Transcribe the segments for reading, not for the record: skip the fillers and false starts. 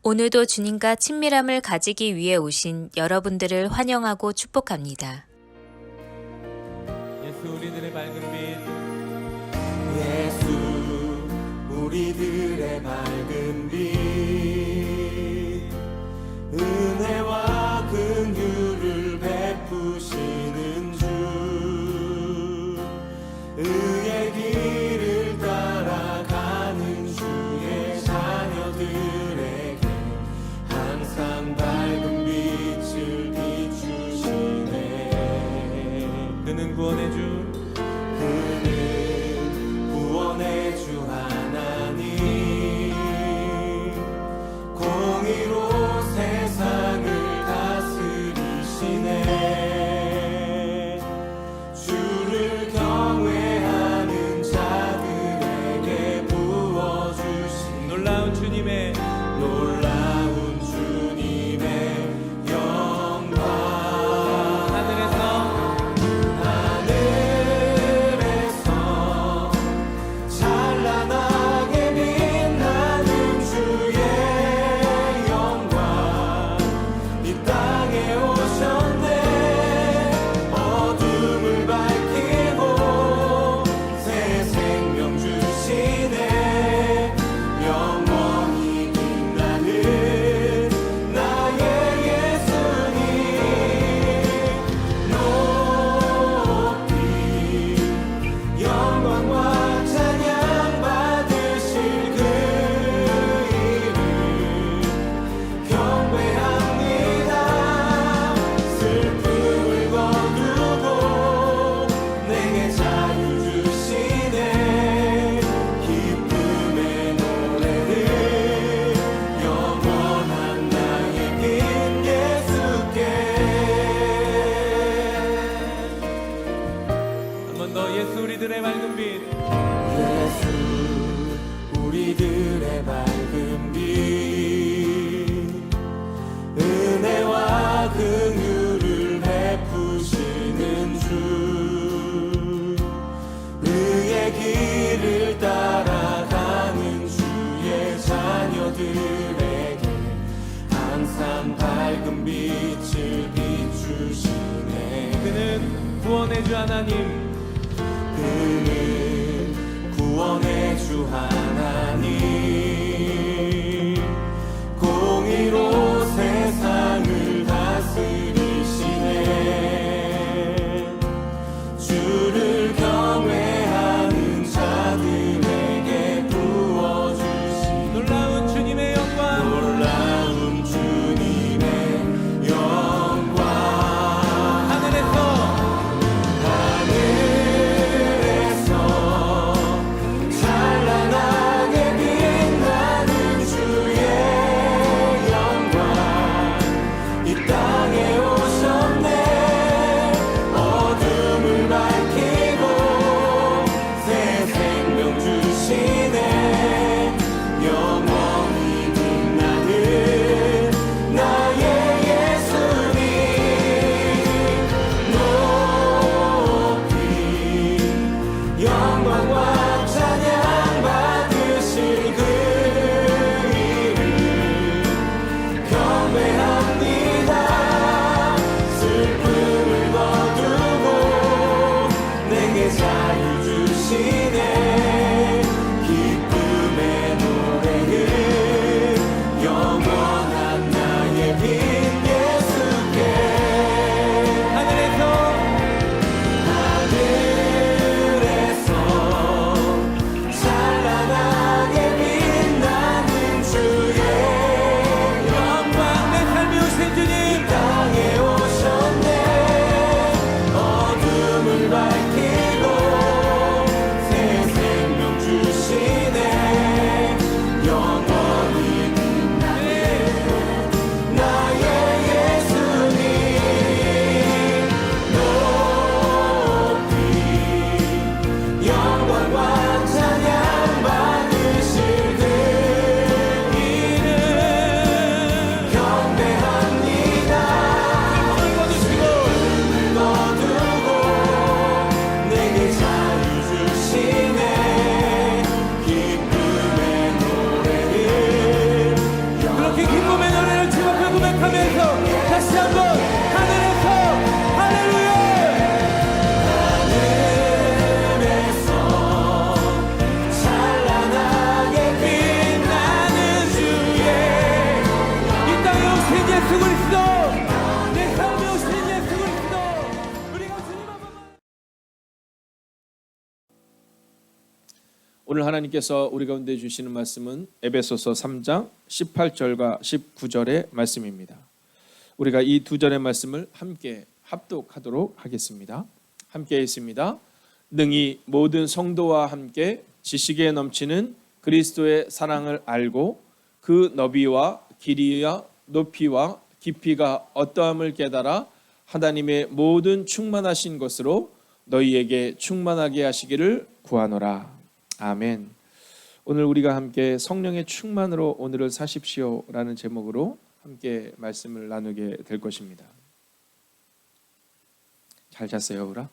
오늘도 주님과 친밀함을 가지기 위해 오신 여러분들을 환영하고 축복합니다. 예수 우리들의 밝은 빛, 예수 우리들의 밝은 빛, 은혜와 긍휼을 베푸시는 주, 의의 길을 따라가는 주의 자녀들에게 항상 밝은 빛을 비추시네. 그는 구원의 주, 그는 구원의 주 하나님, 공의로 세상을 다스리시네. 주를 경외하는 자들에게 부어주신 놀라운 주님의 놀라운 주님의 영광. 하늘에서 찬란하게 빛나는 주의 영광, 이 땅에 오셨네. 어둠을 밝히고 새 생명 주시네. 영원히 빛나는 나의 예수님, 높이 영광과 찬양 받으실 그 이름 경배합니다. 슬픔을 거두고 내게 자유 주시네. 기쁨의 노래를 영원한 나의 긴 예수께. 한 번 더 예수 우리들의 밝은 빛, 예수 우리들의 밝은 빛, 은혜와 긍휼을 베푸시는 주, 의의 길을 따라가는 주의 자녀들에게 항상 밝은 빛을 비추시네. 그는 구원의 주 하나님, 그는 구원의 주 하나님, 공의로 세상을 다스리시네. 주를 경외하는 자들에게 부어주신 놀라운 주님의 영광, 놀라운 주님의 영광. 하늘에서 찬란하게 오늘 하나님께서 우리 가운데 주시는 말씀은 에베소서 3장 18절과 19절의 말씀입니다. 우리가 이 두 절의 말씀을 함께 합독하도록 하겠습니다. 함께 있습니다. 능히 모든 성도와 함께 지식에 넘치는 그리스도의 사랑을 알고 그 너비와 길이와 높이와 깊이가 어떠함을 깨달아 하나님의 모든 충만하신 것으로 너희에게 충만하게 하시기를 구하노라. 아멘. 오늘 우리가 함께 성령의 충만으로 오늘을 사십시오라는 제목으로 함께 말씀을 나누게 될 것입니다. 잘 잤어요, 우라?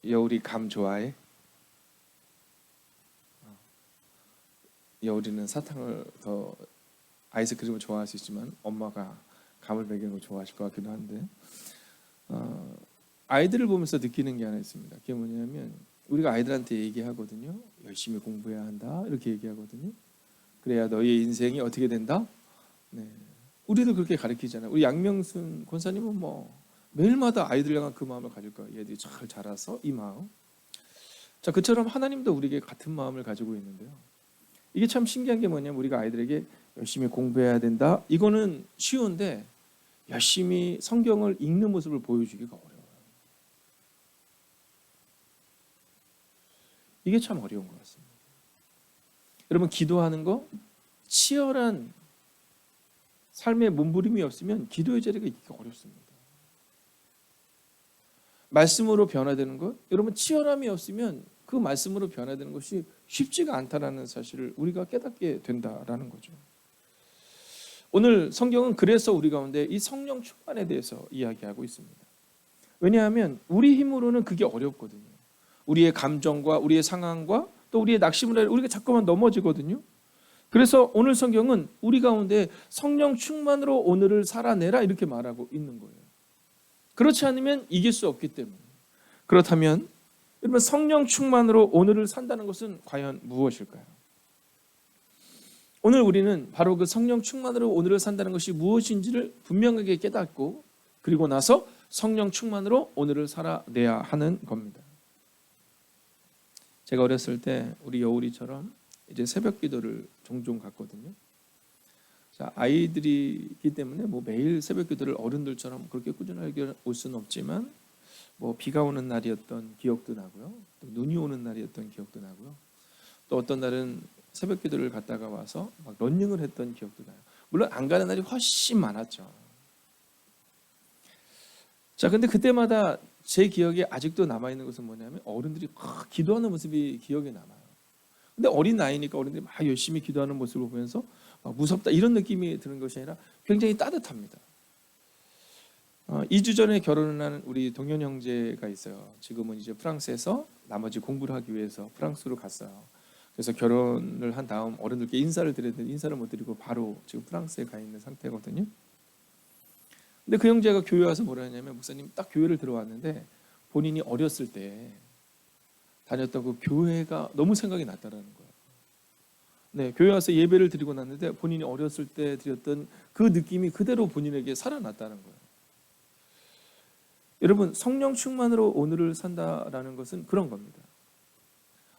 여울이 감 좋아해? 여울이는 사탕을 더 아이스크림을 좋아할 수 있지만 엄마가 감을 먹이는 걸 좋아하실 것 같기도 한데 아이들을 보면서 느끼는 게 하나 있습니다. 그게 뭐냐면 우리가 아이들한테 얘기하거든요. 열심히 공부해야 한다 이렇게 얘기하거든요. 그래야 너희의 인생이 어떻게 된다? 네. 우리도 그렇게 가르치잖아요. 우리 양명순 권사님은 뭐 매일마다 아이들 향한 그 마음을 가질 거예요. 얘들이 잘 자라서 이 마음. 자, 그처럼 하나님도 우리에게 같은 마음을 가지고 있는데요. 이게 참 신기한 게 뭐냐면 우리가 아이들에게 열심히 공부해야 된다. 이거는 쉬운데 열심히 성경을 읽는 모습을 보여주기가 어려워요. 이게 참 어려운 것 같습니다. 여러분 기도하는 거 치열한 삶의 몸부림이 없으면 기도의 자리가 있기가 어렵습니다. 말씀으로 변화되는 것, 여러분 치열함이 없으면 그 말씀으로 변화되는 것이 쉽지가 않다라는 사실을 우리가 깨닫게 된다라는 거죠. 오늘 성경은 그래서 우리 가운데 이 성령 충만에 대해서 이야기하고 있습니다. 왜냐하면 우리 힘으로는 그게 어렵거든요. 우리의 감정과 우리의 상황과 또 우리의 낙심을 우리가 자꾸만 넘어지거든요. 그래서 오늘 성경은 우리 가운데 성령 충만으로 오늘을 살아내라 이렇게 말하고 있는 거예요. 그렇지 않으면 이길 수 없기 때문에. 그렇다면 여러분 성령 충만으로 오늘을 산다는 것은 과연 무엇일까요? 오늘 우리는 바로 그 성령 충만으로 오늘을 산다는 것이 무엇인지를 분명하게 깨닫고 그리고 나서 성령 충만으로 오늘을 살아내야 하는 겁니다. 제가 어렸을 때 우리 여울이처럼 이제 새벽 기도를 종종 갔거든요. 자, 아이들이기 때문에 뭐 매일 새벽 기도를 어른들처럼 그렇게 꾸준하게 올 수는 없지만 뭐 비가 오는 날이었던 기억도 나고요. 또 눈이 오는 날이었던 기억도 나고요. 또 어떤 날은 새벽 기도를 갔다가 와서 막 런닝을 했던 기억도 나요. 물론 안 가는 날이 훨씬 많았죠. 자, 근데 그때마다 제 기억에 아직도 남아있는 것은 뭐냐면 어른들이 막 기도하는 모습이 기억에 남아요. 근데 어린 나이니까 어른들이 막 열심히 기도하는 모습을 보면서 막 무섭다 이런 느낌이 드는 것이 아니라 굉장히 따뜻합니다. 2주 전에 결혼을 한 우리 동현 형제가 있어요. 지금은 이제 프랑스에서 나머지 공부를 하기 위해서 프랑스로 갔어요. 그래서 결혼을 한 다음 어른들께 인사를 드려야 되는데 인사를 못 드리고 바로 지금 프랑스에 가 있는 상태거든요. 근데 그 형제가 교회 와서 뭐라 하냐면 목사님 딱 교회를 들어왔는데 본인이 어렸을 때 다녔던 그 교회가 너무 생각이 났다라는 거예요. 네, 교회 와서 예배를 드리고 났는데 본인이 어렸을 때 드렸던 그 느낌이 그대로 본인에게 살아났다는 거예요. 여러분 성령 충만으로 오늘을 산다라는 것은 그런 겁니다.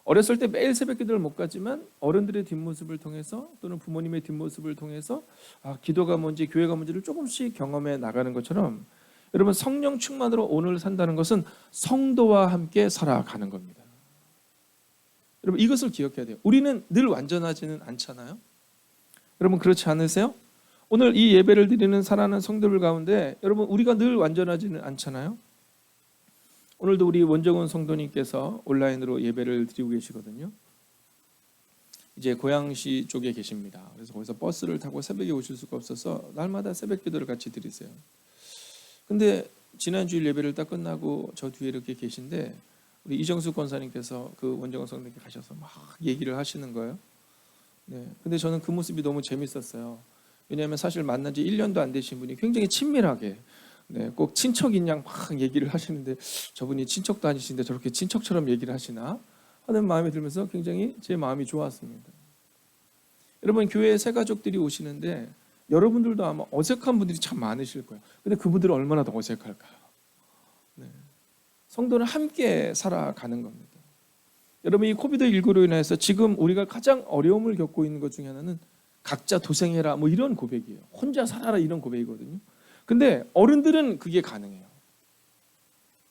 어렸을 때 매일 새벽 기도를 못 갔지만 어른들의 뒷모습을 통해서 또는 부모님의 뒷모습을 통해서 기도가 뭔지 교회가 뭔지를 조금씩 경험해 나가는 것처럼 여러분 성령 충만으로 오늘을 산다는 것은 성도와 함께 살아가는 겁니다. 여러분 이것을 기억해야 돼요. 우리는 늘 완전하지는 않잖아요. 여러분 그렇지 않으세요? 오늘 이 예배를 드리는 사랑하는 성도들 가운데 여러분 우리가 늘 완전하지는 않잖아요. 오늘도 우리 원정훈 성도님께서 온라인으로 예배를 드리고 계시거든요. 이제 고양시 쪽에 계십니다. 그래서 거기서 버스를 타고 새벽에 오실 수가 없어서 날마다 새벽 기도를 같이 드리세요. 근데 지난 주일 예배를 딱 끝나고 저 뒤에 이렇게 계신데 우리 이정수 권사님께서 그 원정훈 성도님께 가셔서 막 얘기를 하시는 거예요. 네. 근데 저는 그 모습이 너무 재밌었어요. 왜냐하면 사실 만난 지 1년도 안 되신 분이 굉장히 친밀하게 꼭 친척인 양 막 얘기를 하시는데 저분이 친척도 아니신데 저렇게 친척처럼 얘기를 하시나 하는 마음이 들면서 굉장히 제 마음이 좋았습니다. 여러분 교회에 새 가족들이 오시는데 여러분들도 아마 어색한 분들이 참 많으실 거예요. 근데 그분들은 얼마나 더 어색할까요? 네. 성도는 함께 살아가는 겁니다. 여러분, 이 코비드19로 인해서 지금 우리가 가장 어려움을 겪고 있는 것 중에 하나는 각자 도생해라 뭐 이런 고백이에요. 혼자 살아라 이런 고백이거든요. 근데 어른들은 그게 가능해요.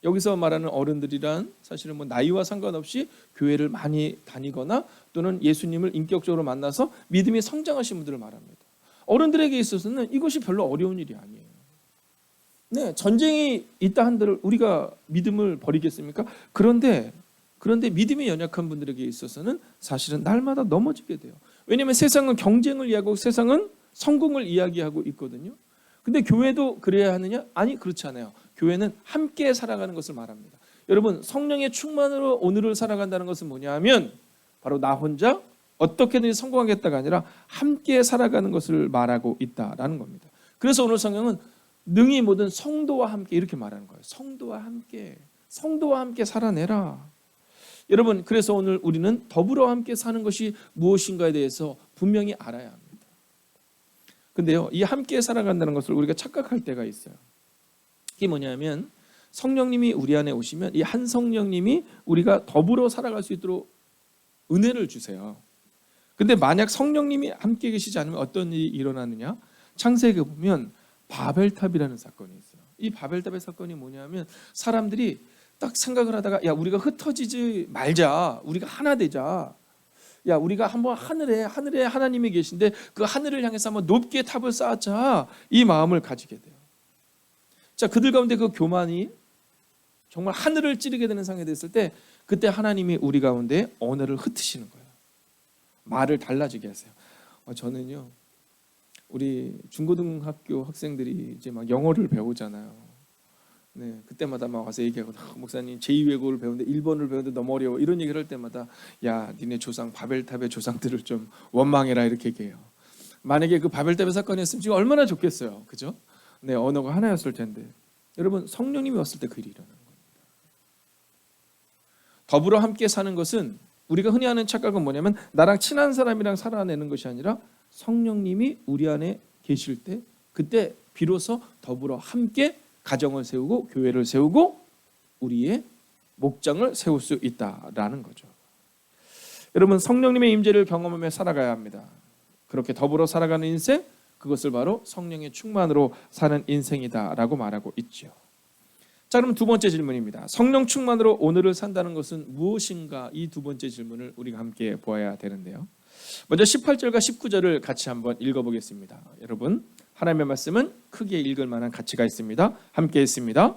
여기서 말하는 어른들이란 사실은 뭐 나이와 상관없이 교회를 많이 다니거나 또는 예수님을 인격적으로 만나서 믿음이 성장하신 분들을 말합니다. 어른들에게 있어서는 이것이 별로 어려운 일이 아니에요. 네, 전쟁이 있다 한들 우리가 믿음을 버리겠습니까? 그런데 믿음이 연약한 분들에게 있어서는 사실은 날마다 넘어지게 돼요. 왜냐하면 세상은 경쟁을 이야기하고 세상은 성공을 이야기하고 있거든요. 근데 교회도 그래야 하느냐? 아니, 그렇지 않아요. 교회는 함께 살아가는 것을 말합니다. 여러분, 성령의 충만으로 오늘을 살아간다는 것은 뭐냐 하면 바로 나 혼자 어떻게든지 성공하겠다가 아니라 함께 살아가는 것을 말하고 있다라는 겁니다. 그래서 오늘 성경은 능히 모든 성도와 함께 이렇게 말하는 거예요. 성도와 함께 살아내라. 여러분, 그래서 오늘 우리는 더불어 함께 사는 것이 무엇인가에 대해서 분명히 알아야 합니다. 근데요, 이 함께 살아간다는 것을 우리가 착각할 때가 있어요. 이게 뭐냐면 성령님이 우리 안에 오시면 이 한 성령님이 우리가 더불어 살아갈 수 있도록 은혜를 주세요. 근데 만약 성령님이 함께 계시지 않으면 어떤 일이 일어나느냐? 창세기에 보면 바벨탑이라는 사건이 있어요. 이 바벨탑의 사건이 뭐냐면 사람들이 딱 생각을 하다가 야, 우리가 흩어지지 말자. 우리가 하나 되자. 야, 우리가 한번 하늘에 하나님이 계신데 그 하늘을 향해서 한번 높게 탑을 쌓자. 이 마음을 가지게 돼요. 자, 그들 가운데 그 교만이 정말 하늘을 찌르게 되는 상황이 됐을 때 그때 하나님이 우리 가운데 언어를 흩으시는 거예요. 말을 달라지게 하세요. 저는요, 우리 중고등학교 학생들이 이제 막 영어를 배우잖아요. 네, 그때마다 막 와서 얘기하고 목사님 제2외국어를 배우는데 일본어를 배우는데 너무 어려워 이런 얘기를 할 때마다 야, 니네 조상 바벨탑의 조상들을 좀 원망해라 이렇게 얘기해요. 만약에 그 바벨탑의 사건이었으면 지금 얼마나 좋겠어요, 그죠? 네, 언어가 하나였을 텐데. 여러분, 성령님이 왔을 때 그 일이 일어나는 겁니다. 더불어 함께 사는 것은 우리가 흔히 하는 착각은 뭐냐면 나랑 친한 사람이랑 살아내는 것이 아니라 성령님이 우리 안에 계실 때 그때 비로소 더불어 함께 가정을 세우고 교회를 세우고 우리의 목장을 세울 수 있다라는 거죠. 여러분, 성령님의 임재를 경험하며 살아가야 합니다. 그렇게 더불어 살아가는 인생, 그것을 바로 성령의 충만으로 사는 인생이다라고 말하고 있죠. 자, 그럼 두 번째 질문입니다. 성령 충만으로 오늘을 산다는 것은 무엇인가? 이 두 번째 질문을 우리가 함께 보아야 되는데요. 먼저 18절과 19절을 같이 한번 읽어보겠습니다. 여러분, 하나님의 말씀은 크게 읽을 만한 가치가 있습니다. 함께 읽습니다.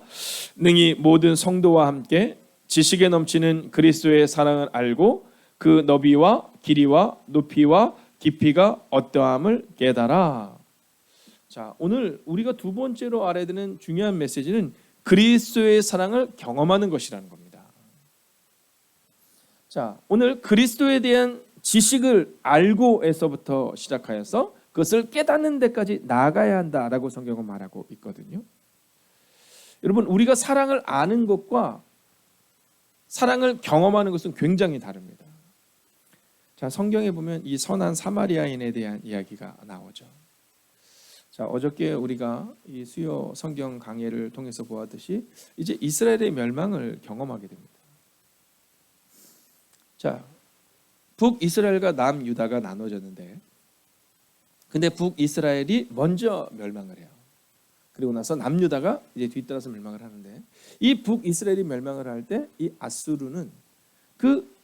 능히 모든 성도와 함께 지식에 넘치는 그리스도의 사랑을 알고 그 너비와 길이와 높이와 깊이가 어떠함을 깨달아. 자, 오늘 우리가 두 번째로 알아야 되는 중요한 메시지는 그리스도의 사랑을 경험하는 것이라는 겁니다. 자, 오늘 그리스도에 대한 지식을 알고에서부터 시작하여서 그것을 깨닫는 데까지 나아가야 한다라고 성경은 말하고 있거든요. 여러분, 우리가 사랑을 아는 것과 사랑을 경험하는 것은 굉장히 다릅니다. 자, 성경에 보면 이 선한 사마리아인에 대한 이야기가 나오죠. 자, 어저께 우리가 이 수요 성경 강해를 통해서 보았듯이 이제 이스라엘의 멸망을 경험하게 됩니다. 자, 북이스라엘과 남유다가 나눠졌는데 근데 북이스라엘이 먼저 멸망을 해요. 그리고 나서 남유다가 이제 뒤따라서 멸망을 하는데 이 북이스라엘이 멸망을 할 때 이 아수르는 그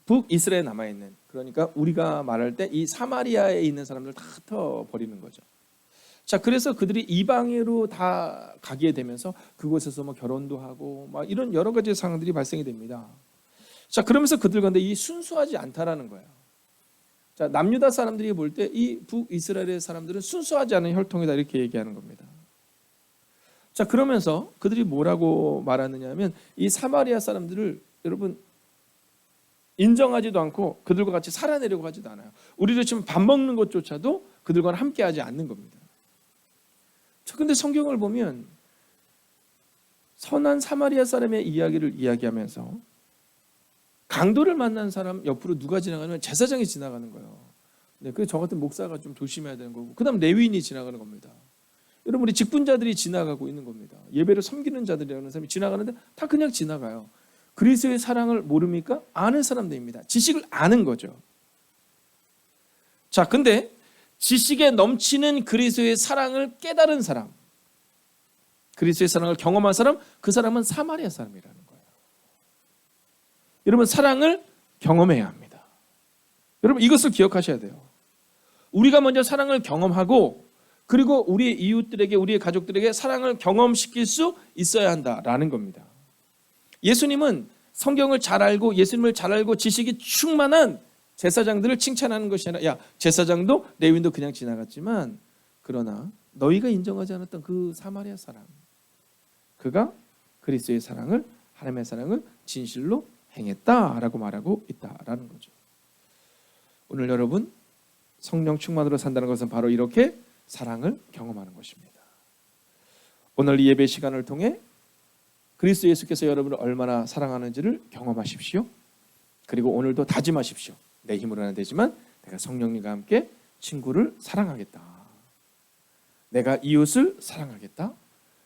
북이스라엘에 남아있는, 그러니까 우리가 말할 때 이 사마리아에 있는 사람들 다 흩어버리는 거죠. 자, 그래서 그들이 이방으로 다 가게 되면서 그곳에서 뭐 결혼도 하고 막 이런 여러 가지 상황들이 발생이 됩니다. 자, 그러면서 그들 가운데 이 순수하지 않다라는 거예요. 자, 남유다 사람들이 볼 때 이 북이스라엘의 사람들은 순수하지 않은 혈통이다 이렇게 얘기하는 겁니다. 자, 그러면서 그들이 뭐라고 말하느냐 하면 이 사마리아 사람들을 여러분 인정하지도 않고 그들과 같이 살아내려고 하지도 않아요. 우리도 지금 밥 먹는 것조차도 그들과는 함께하지 않는 겁니다. 자, 근데 성경을 보면 선한 사마리아 사람의 이야기를 이야기하면서 강도를 만난 사람 옆으로 누가 지나가면 제사장이 지나가는 거예요. 네, 그래서 저 같은 목사가 좀 조심해야 되는 거고, 그다음 레위인이 지나가는 겁니다. 여러분 우리 직분자들이 지나가고 있는 겁니다. 예배를 섬기는 자들이라는 사람이 지나가는데 다 그냥 지나가요. 그리스도의 사랑을 모릅니까? 아는 사람들입니다. 지식을 아는 거죠. 자, 근데 지식에 넘치는 그리스도의 사랑을 깨달은 사람, 그리스도의 사랑을 경험한 사람, 그 사람은 사마리아 사람이라는 거예요. 여러분 사랑을 경험해야 합니다. 여러분 이것을 기억하셔야 돼요. 우리가 먼저 사랑을 경험하고 그리고 우리의 이웃들에게, 우리의 가족들에게 사랑을 경험시킬 수 있어야 한다라는 겁니다. 예수님은 성경을 잘 알고 예수님을 잘 알고 지식이 충만한 제사장들을 칭찬하는 것이 아니라, 야, 제사장도 레위인도 그냥 지나갔지만 그러나 너희가 인정하지 않았던 그 사마리아 사람, 그가 그리스도의 사랑을, 하나님의 사랑을 진실로 행했다라고 말하고 있다라는 거죠. 오늘 여러분 성령 충만으로 산다는 것은 바로 이렇게 사랑을 경험하는 것입니다. 오늘 이 예배 시간을 통해 그리스도 예수께서 여러분을 얼마나 사랑하는지를 경험하십시오. 그리고 오늘도 다짐하십시오. 내 힘으로는 안 되지만 내가 성령님과 함께 친구를 사랑하겠다. 내가 이웃을 사랑하겠다.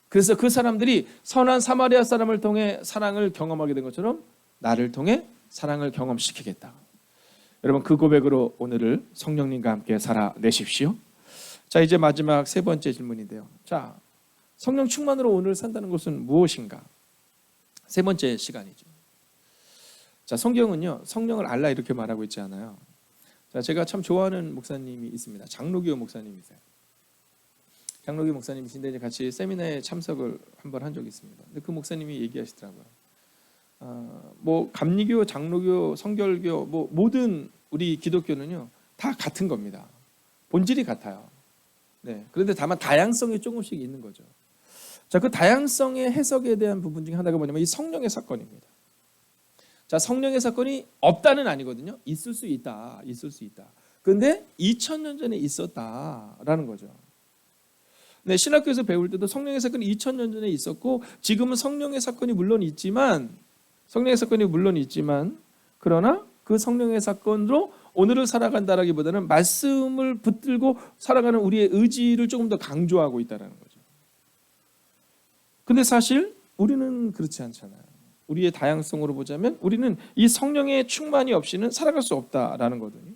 그래서 그 사람들이 선한 사마리아 사람을 통해 사랑을 경험하게 된 것처럼 나를 통해 사랑을 경험시키겠다. 여러분 그 고백으로 오늘을 성령님과 함께 살아내십시오. 자, 이제 마지막 세 번째 질문인데요. 자, 성령 충만으로 오늘 산다는 것은 무엇인가? 세 번째 시간이죠. 자, 성경은요, 성령을 알라 이렇게 말하고 있지 않아요. 자, 제가 참 좋아하는 목사님이 있습니다. 장로교 목사님이세요. 장로교 목사님이신데 이제 같이 세미나에 참석을 한번 한 적이 있습니다. 근데 그 목사님이 얘기하시더라고요. 뭐 감리교, 장로교, 성결교, 뭐 모든 우리 기독교는요 다 같은 겁니다. 본질이 같아요. 네. 그런데 다만 다양성이 조금씩 있는 거죠. 자, 그 다양성의 해석에 대한 부분 중에 하나가 뭐냐면 이 성령의 사건입니다. 자, 성령의 사건이 없다는 아니거든요. 있을 수 있다. 있을 수 있다. 그런데 2000년 전에 있었다라는 거죠. 네, 신학교에서 배울 때도 성령의 사건이 2000년 전에 있었고 지금은 성령의 사건이 물론 있지만 그러나 그 성령의 사건으로 오늘을 살아간다라기보다는 말씀을 붙들고 살아가는 우리의 의지를 조금 더 강조하고 있다는 거죠. 근데 사실 우리는 그렇지 않잖아요. 우리의 다양성으로 보자면 우리는 이 성령의 충만이 없이는 살아갈 수 없다라는 거거든요.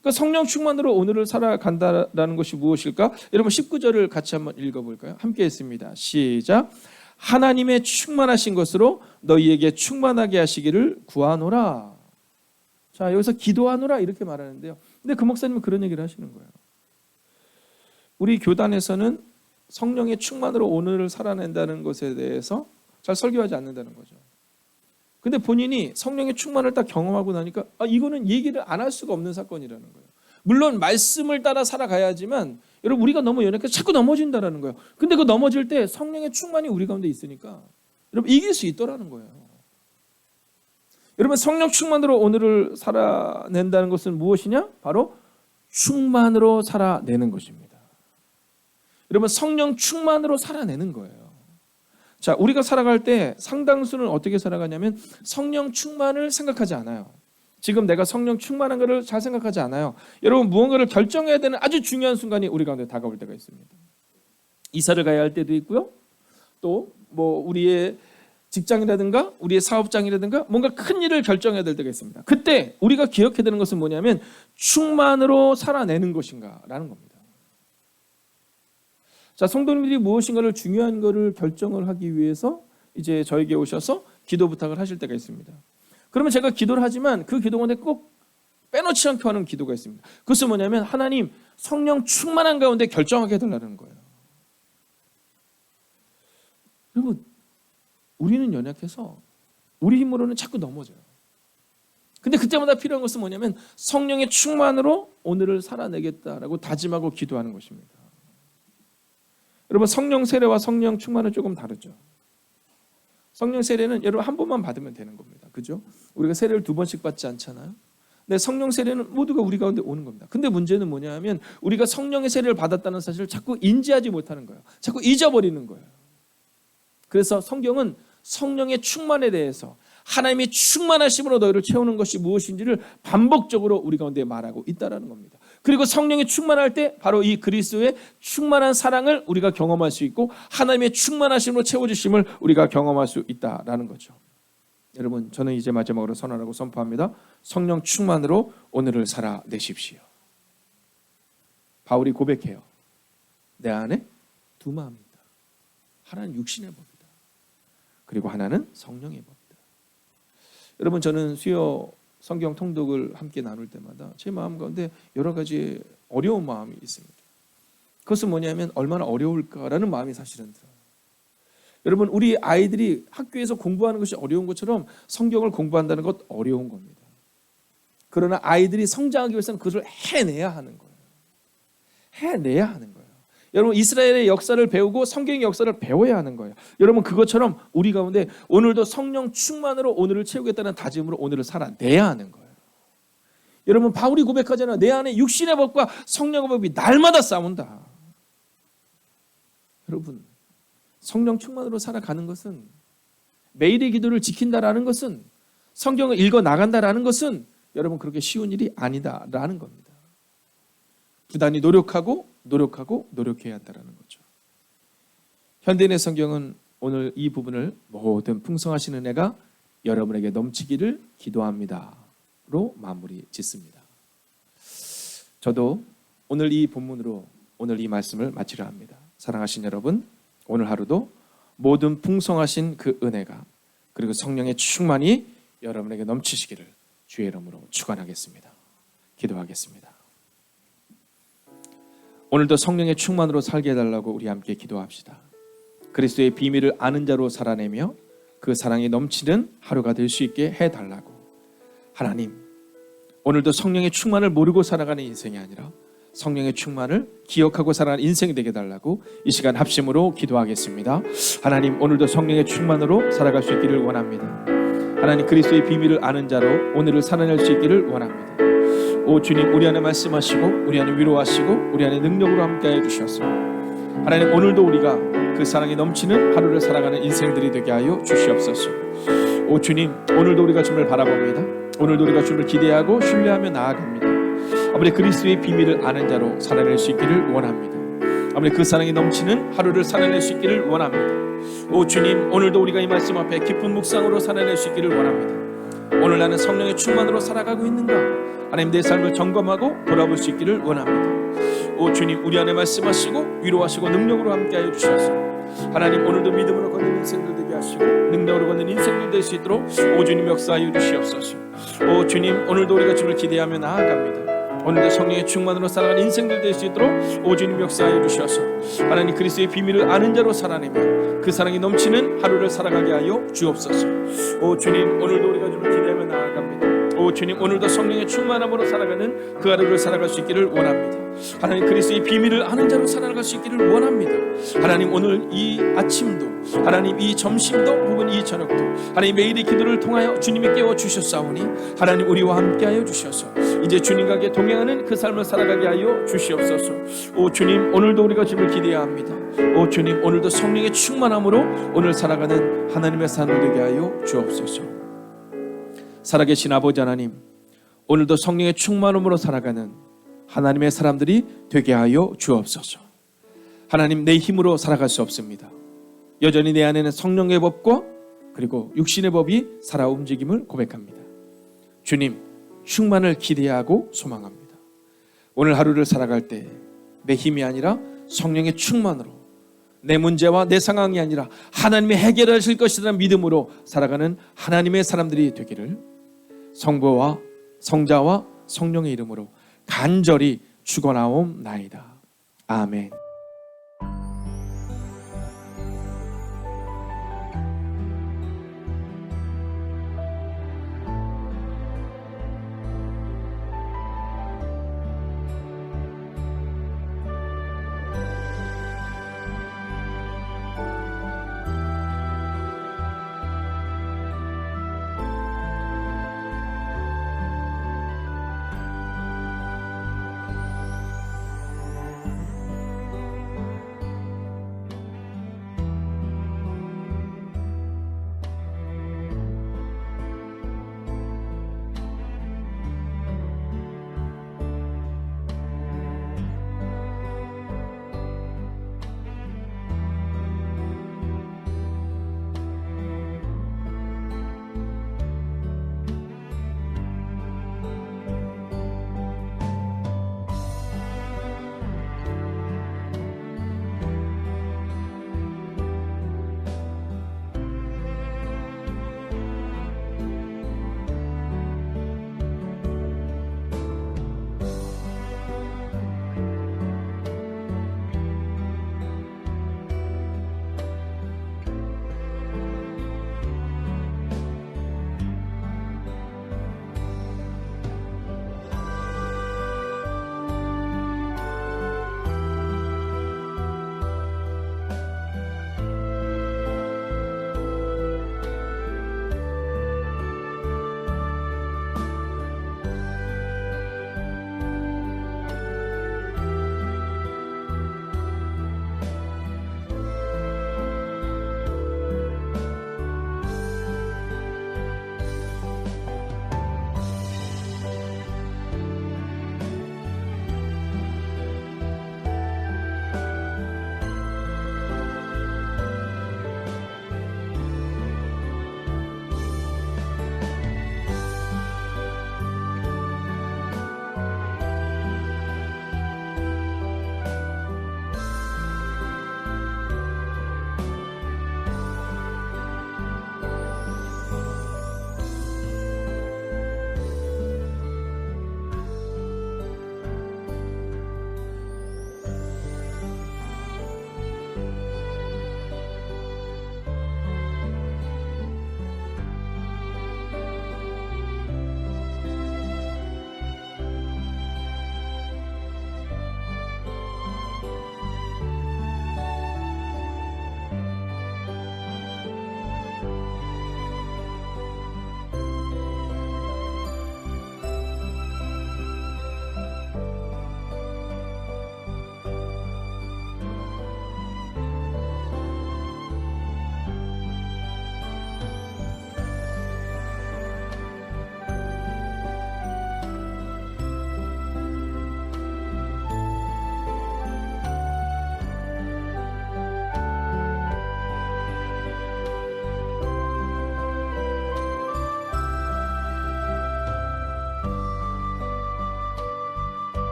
그러니까 성령 충만으로 오늘을 살아간다라는 것이 무엇일까? 여러분 19절을 같이 한번 읽어볼까요? 함께 했습니다. 시작. 하나님의 충만하신 것으로 너희에게 충만하게 하시기를 구하노라. 자, 여기서 기도하노라 이렇게 말하는데요. 근데 그 목사님은 그런 얘기를 하시는 거예요. 우리 교단에서는 성령의 충만으로 오늘을 살아낸다는 것에 대해서 잘 설교하지 않는다는 거죠. 근데 본인이 성령의 충만을 딱 경험하고 나니까 이거는 얘기를 안 할 수가 없는 사건이라는 거예요. 물론 말씀을 따라 살아가야지만 여러분 우리가 너무 연약해서 자꾸 넘어진다라는 거예요. 근데 그 넘어질 때 성령의 충만이 우리 가운데 있으니까 여러분 이길 수 있더라는 거예요. 여러분 성령 충만으로 오늘을 살아낸다는 것은 무엇이냐? 바로 충만으로 살아내는 것입니다. 여러분 성령 충만으로 살아내는 거예요. 자, 우리가 살아갈 때 상당수는 어떻게 살아가냐면 성령 충만을 생각하지 않아요. 지금 내가 성령 충만한 것을 잘 생각하지 않아요. 여러분 무언가를 결정해야 되는 아주 중요한 순간이 우리 가운데 다가올 때가 있습니다. 이사를 가야 할 때도 있고요. 또 뭐 우리의 직장이라든가 우리의 사업장이라든가 뭔가 큰 일을 결정해야 될 때가 있습니다. 그때 우리가 기억해야 되는 것은 뭐냐면 충만으로 살아내는 것인가라는 겁니다. 자, 성도님들이 무엇인가를 중요한 것을 결정을 하기 위해서 이제 저에게 오셔서 기도 부탁을 하실 때가 있습니다. 그러면 제가 기도를 하지만 그 기도 가운데 꼭 빼놓지 않고 하는 기도가 있습니다. 그것은 뭐냐면 하나님 성령 충만한 가운데 결정하게 해달라는 거예요. 여러분 우리는 연약해서 우리 힘으로는 자꾸 넘어져요. 근데 그때마다 필요한 것은 뭐냐면 성령의 충만으로 오늘을 살아내겠다라고 다짐하고 기도하는 것입니다. 여러분 성령 세례와 성령 충만은 조금 다르죠. 성령 세례는 여러분 한 번만 받으면 되는 겁니다. 그죠? 우리가 세례를 2번씩 받지 않잖아요. 근데 성령 세례는 모두가 우리 가운데 오는 겁니다. 근데 문제는 뭐냐면 우리가 성령의 세례를 받았다는 사실을 자꾸 인지하지 못하는 거예요. 자꾸 잊어버리는 거예요. 그래서 성경은 성령의 충만에 대해서 하나님의 충만하심으로 너희를 채우는 것이 무엇인지를 반복적으로 우리 가운데 말하고 있다는 겁니다. 그리고 성령이 충만할 때 바로 이 그리스도의 충만한 사랑을 우리가 경험할 수 있고 하나님의 충만하심으로 채워주심을 우리가 경험할 수 있다는 거죠. 여러분, 저는 이제 마지막으로 선언하고 선포합니다. 성령 충만으로 오늘을 살아내십시오. 바울이 고백해요. 내 안에 두 마음이다. 하나는 육신의 법이다. 그리고 하나는 성령의 법이다. 여러분, 저는 수요 성경 통독을 함께 나눌 때마다 제 마음 가운데 여러 가지 어려운 마음이 있습니다. 그것은 뭐냐면 얼마나 어려울까라는 마음이 사실은 들어요. 여러분, 우리 아이들이 학교에서 공부하는 것이 어려운 것처럼 성경을 공부한다는 것 어려운 겁니다. 그러나 아이들이 성장하기 위해서는 그것을 해내야 하는 거예요. 해내야 하는 거예요. 여러분, 이스라엘의 역사를 배우고 성경의 역사를 배워야 하는 거예요. 여러분, 그것처럼 우리 가운데 오늘도 성령 충만으로 오늘을 채우겠다는 다짐으로 오늘을 살아내야 하는 거예요. 여러분, 바울이 고백하잖아요. 내 안에 육신의 법과 성령의 법이 날마다 싸운다. 여러분, 성령 충만으로 살아가는 것은, 매일의 기도를 지킨다라는 것은, 성경을 읽어 나간다라는 것은 여러분 그렇게 쉬운 일이 아니다라는 겁니다. 부단히 노력해야 한다는 거죠. 현대인의 성경은 오늘 이 부분을 모든 풍성하신 은혜가 여러분에게 넘치기를 기도합니다로 마무리 짓습니다. 저도 오늘 이 본문으로 오늘 이 말씀을 마치려 합니다. 사랑하신 여러분, 오늘 하루도 모든 풍성하신 그 은혜가 그리고 성령의 충만이 여러분에게 넘치시기를 주의 이름으로 축원하겠습니다. 기도하겠습니다. 오늘도 성령의 충만으로 살게 해달라고 우리 함께 기도합시다. 그리스도의 비밀을 아는 자로 살아내며 그 사랑이 넘치는 하루가 될 수 있게 해달라고. 하나님, 오늘도 성령의 충만을 모르고 살아가는 인생이 아니라 성령의 충만을 기억하고 살아가는 인생이 되게 해달라고 이 시간 합심으로 기도하겠습니다. 하나님, 오늘도 성령의 충만으로 살아갈 수 있기를 원합니다. 하나님, 그리스도의 비밀을 아는 자로 오늘을 살아낼 수 있기를 원합니다. 오 주님, 우리 안에 말씀하시고 우리 안에 위로하시고 우리 안에 능력으로 함께해 주셔서 하나님, 오늘도 우리가 그 사랑이 넘치는 하루를 살아가는 인생들이 되게 하여 주시옵소서. 오 주님, 오늘도 우리가 주님을 바라봅니다. 오늘도 우리가 주님을 기대하고 신뢰하며 나아갑니다. 아버지, 그리스도의 비밀을 아는 자로 살아낼 수 있기를 원합니다. 아버지, 그 사랑이 넘치는 하루를 살아낼 수 있기를 원합니다. 오 주님, 오늘도 우리가 이 말씀 앞에 깊은 묵상으로 살아낼 수 있기를 원합니다. 오늘 나는 성령의 충만으로 살아가고 있는가? 하나님, 내 삶을 점검하고 돌아볼 수 있기를 원합니다. 오 주님, 우리 안에 말씀하시고 위로하시고 능력으로 함께하여 주셔서 하나님, 오늘도 믿음으로 걷는 인생들 되게 하시고 능력으로 걷는 인생들 될 수 있도록 오 주님 역사하여 주시옵소서. 오 주님, 오늘도 우리가 주를 기대하며 나아갑니다. 오늘도 성령의 충만으로 살아가는 인생들 될 수 있도록 오 주님 역사하여 주셔서 하나님, 그리스도의 비밀을 아는 자로 살아내며 그 사랑이 넘치는 하루를 살아가게 하여 주옵소서. 오 주님, 오늘도 우리가 주를 기대하며 나아갑니다. 오 주님, 오늘도 성령의 충만함으로 살아가는 그 하루를 살아갈 수 있기를 원합니다. 하나님, 그리스도의 비밀을 아는 자로 살아갈 수 있기를 원합니다. 하나님, 오늘 이 아침도 하나님, 이 점심도 혹은 이 저녁도 하나님, 매일의 기도를 통하여 주님이 깨워주셨사오니 하나님, 우리와 함께하여 주셔서 이제 주님과 함께 동행하는 그 삶을 살아가게 하여 주시옵소서. 오 주님, 오늘도 우리가 주님을 기대해야 합니다. 오 주님, 오늘도 성령의 충만함으로 오늘 살아가는 하나님의 삶을 되게 하여 주옵소서. 살아계신 아버지 하나님, 오늘도 성령의 충만함으로 살아가는 하나님의 사람들이 되게 하여 주옵소서. 하나님, 내 힘으로 살아갈 수 없습니다. 여전히 내 안에는 성령의 법과 그리고 육신의 법이 살아 움직임을 고백합니다. 주님, 충만을 기대하고 소망합니다. 오늘 하루를 살아갈 때 내 힘이 아니라 성령의 충만으로, 내 문제와 내 상황이 아니라 하나님이 해결하실 것이라는 믿음으로 살아가는 하나님의 사람들이 되기를 성부와 성자와 성령의 이름으로 간절히 축원하옵나이다. 아멘.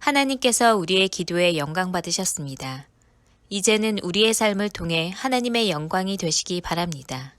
하나님께서 우리의 기도에 영광 받으셨습니다. 이제는 우리의 삶을 통해 하나님의 영광이 되시기 바랍니다.